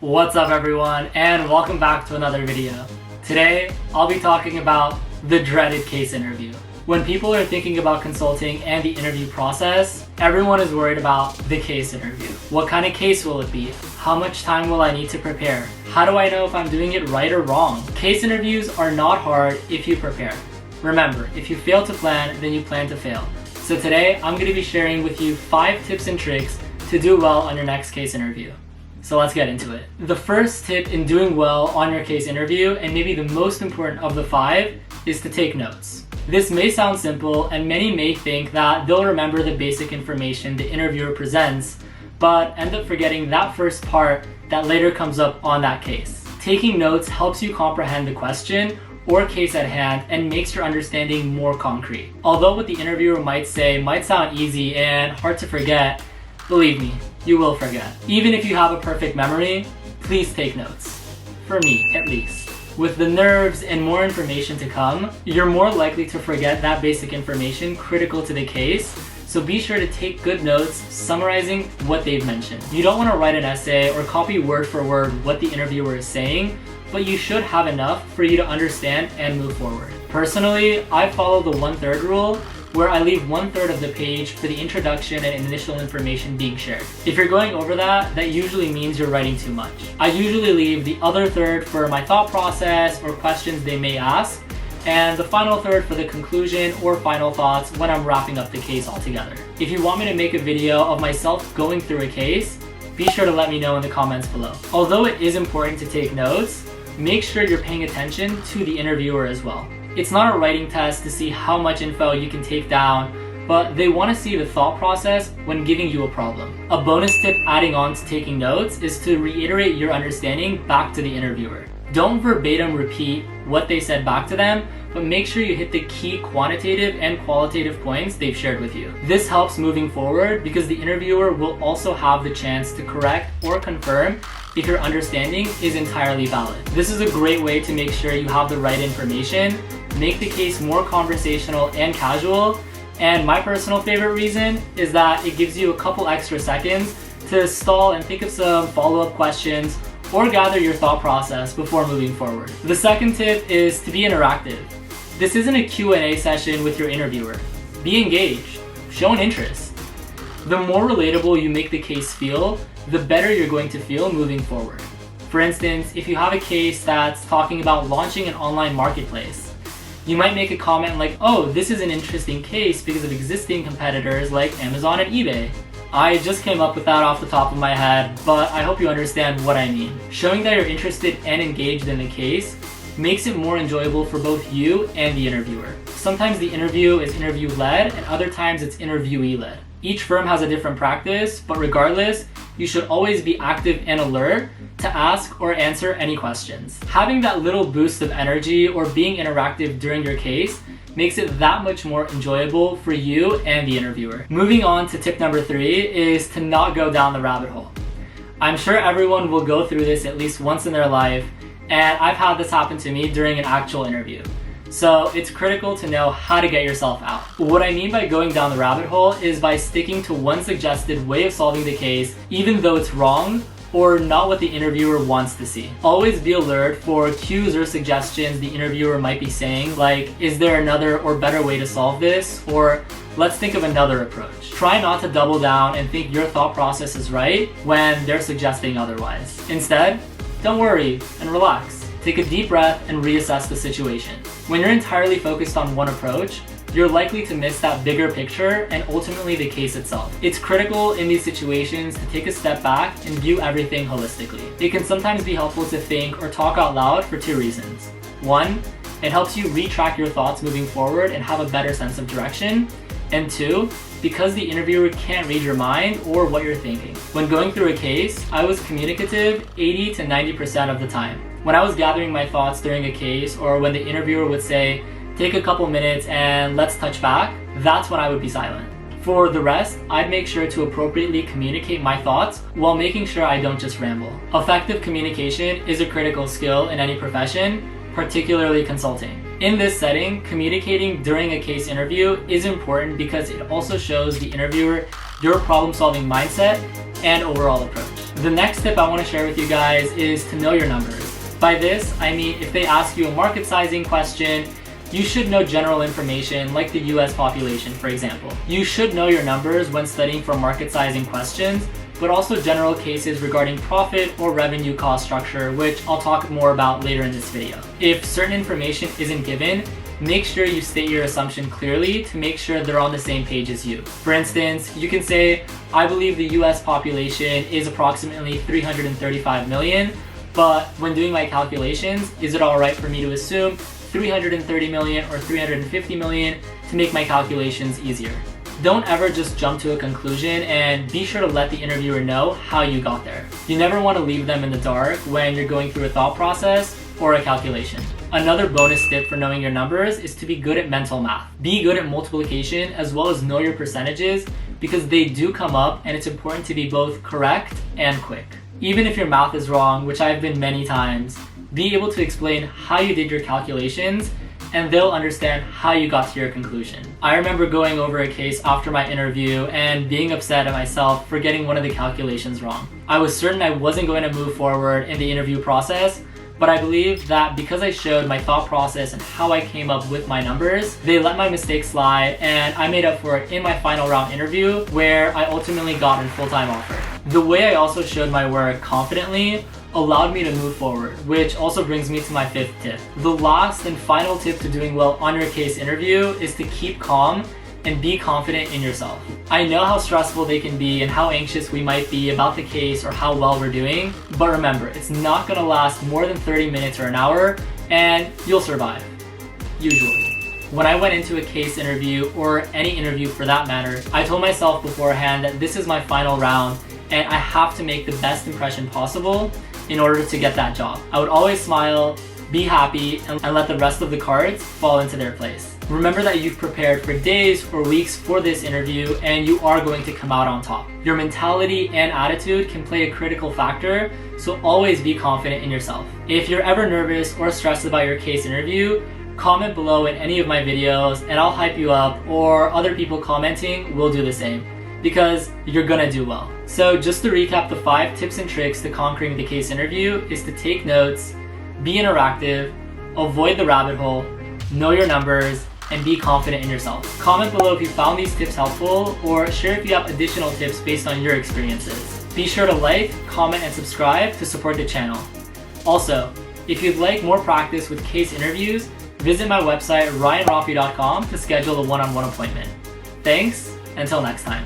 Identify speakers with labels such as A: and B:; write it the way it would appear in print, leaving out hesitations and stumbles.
A: What's up everyone, and welcome back to another video. Today, I'll be talking about the dreaded case interview. When people are thinking about consulting and the interview process, everyone is worried about the case interview. What kind of case will it be? How much time will I need to prepare? How do I know if I'm doing it right or wrong? Case interviews are not hard if you prepare. Remember, if you fail to plan, then you plan to fail. So today, I'm going to be sharing with you 5 tips and tricks to do well on your next case interview. So let's get into it. The first tip in doing well on your case interview, and maybe the most important of the 5, is to take notes. This may sound simple, and many may think that they'll remember the basic information the interviewer presents, but end up forgetting that first part that later comes up on that case. Taking notes helps you comprehend the question or case at hand and makes your understanding more concrete. Although what the interviewer might say might sound easy and hard to forget, believe me, you will forget. Even if you have a perfect memory, please take notes. For me, at least. With the nerves and more information to come, you're more likely to forget that basic information critical to the case, so be sure to take good notes summarizing what they've mentioned. You don't want to write an essay or copy word for word what the interviewer is saying, but you should have enough for you to understand and move forward. Personally, I follow the 1/3 rule, where I leave 1/3 of the page for the introduction and initial information being shared. If you're going over that usually means you're writing too much. I usually leave the other third for my thought process or questions they may ask, and the final third for the conclusion or final thoughts when I'm wrapping up the case altogether. If you want me to make a video of myself going through a case, be sure to let me know in the comments below. Although it is important to take notes, make sure you're paying attention to the interviewer as well. It's not a writing test to see how much info you can take down, but they want to see the thought process when giving you a problem. A bonus tip adding on to taking notes is to reiterate your understanding back to the interviewer. Don't verbatim repeat what they said back to them, but make sure you hit the key quantitative and qualitative points they've shared with you. This helps moving forward because the interviewer will also have the chance to correct or confirm if your understanding is entirely valid. This is a great way to make sure you have the right information, make the case more conversational and casual, and my personal favorite reason is that it gives you a couple extra seconds to stall and think of some follow-up questions or gather your thought process before moving forward. The second tip is to be interactive. This isn't a Q&A session with your interviewer. Be engaged, show an interest. The more relatable you make the case feel, the better you're going to feel moving forward. For instance, if you have a case that's talking about launching an online marketplace, you might make a comment like, oh, this is an interesting case because of existing competitors like Amazon and eBay. I just came up with that off the top of my head, but I hope you understand what I mean. Showing that you're interested and engaged in the case makes it more enjoyable for both you and the interviewer. Sometimes the interview is interview-led and other times it's interviewee-led. Each firm has a different practice, but regardless, you should always be active and alert to ask or answer any questions. Having that little boost of energy or being interactive during your case makes it that much more enjoyable for you and the interviewer. Moving on to tip number 3 is to not go down the rabbit hole. I'm sure everyone will go through this at least once in their life, and I've had this happen to me during an actual interview. So it's critical to know how to get yourself out. What I mean by going down the rabbit hole is by sticking to one suggested way of solving the case, even though it's wrong or not what the interviewer wants to see. Always be alert for cues or suggestions the interviewer might be saying, like, is there another or better way to solve this? Or let's think of another approach. Try not to double down and think your thought process is right when they're suggesting otherwise. Instead, don't worry and relax. Take a deep breath and reassess the situation. When you're entirely focused on one approach, you're likely to miss that bigger picture and ultimately the case itself. It's critical in these situations to take a step back and view everything holistically. It can sometimes be helpful to think or talk out loud for 2 reasons. 1, it helps you retrack your thoughts moving forward and have a better sense of direction. And 2, because the interviewer can't read your mind or what you're thinking. When going through a case, I was communicative 80 to 90% of the time. When I was gathering my thoughts during a case, or when the interviewer would say, take a couple minutes and let's touch back, that's when I would be silent. For the rest, I'd make sure to appropriately communicate my thoughts while making sure I don't just ramble. Effective communication is a critical skill in any profession, particularly consulting. In this setting, communicating during a case interview is important because it also shows the interviewer your problem-solving mindset and overall approach. The next tip I want to share with you guys is to know your numbers. By this, I mean if they ask you a market sizing question, you should know general information like the US population, for example. You should know your numbers when studying for market sizing questions, but also general cases regarding profit or revenue cost structure, which I'll talk more about later in this video. If certain information isn't given, make sure you state your assumption clearly to make sure they're on the same page as you. For instance, you can say, I believe the US population is approximately 335 million, but when doing my calculations, is it alright for me to assume 330 million or 350 million to make my calculations easier? Don't ever just jump to a conclusion, and be sure to let the interviewer know how you got there. You never want to leave them in the dark when you're going through a thought process or a calculation. Another bonus tip for knowing your numbers is to be good at mental math. Be good at multiplication as well as know your percentages, because they do come up and it's important to be both correct and quick. Even if your math is wrong, which I've been many times, be able to explain how you did your calculations and they'll understand how you got to your conclusion. I remember going over a case after my interview and being upset at myself for getting one of the calculations wrong. I was certain I wasn't going to move forward in the interview process, but I believe that because I showed my thought process and how I came up with my numbers, they let my mistakes slide and I made up for it in my final round interview, where I ultimately got a full-time offer. The way I also showed my work confidently allowed me to move forward, which also brings me to my fifth tip. The last and final tip to doing well on your case interview is to keep calm and be confident in yourself. I know how stressful they can be and how anxious we might be about the case or how well we're doing, but remember, it's not gonna last more than 30 minutes or an hour, and you'll survive, usually. When I went into a case interview, or any interview for that matter, I told myself beforehand that this is my final round and I have to make the best impression possible in order to get that job. I would always smile, be happy, and let the rest of the cards fall into their place. Remember that you've prepared for days or weeks for this interview and you are going to come out on top. Your mentality and attitude can play a critical factor, so always be confident in yourself. If you're ever nervous or stressed about your case interview, comment below in any of my videos and I'll hype you up, or other people commenting will do the same, because you're gonna do well. So just to recap, the 5 tips and tricks to conquering the case interview is to take notes, be interactive, avoid the rabbit hole, know your numbers, and be confident in yourself. Comment below if you found these tips helpful, or share if you have additional tips based on your experiences. Be sure to like, comment, and subscribe to support the channel. Also, if you'd like more practice with case interviews, visit my website ryanrafi.com to schedule a one-on-one appointment. Thanks, until next time.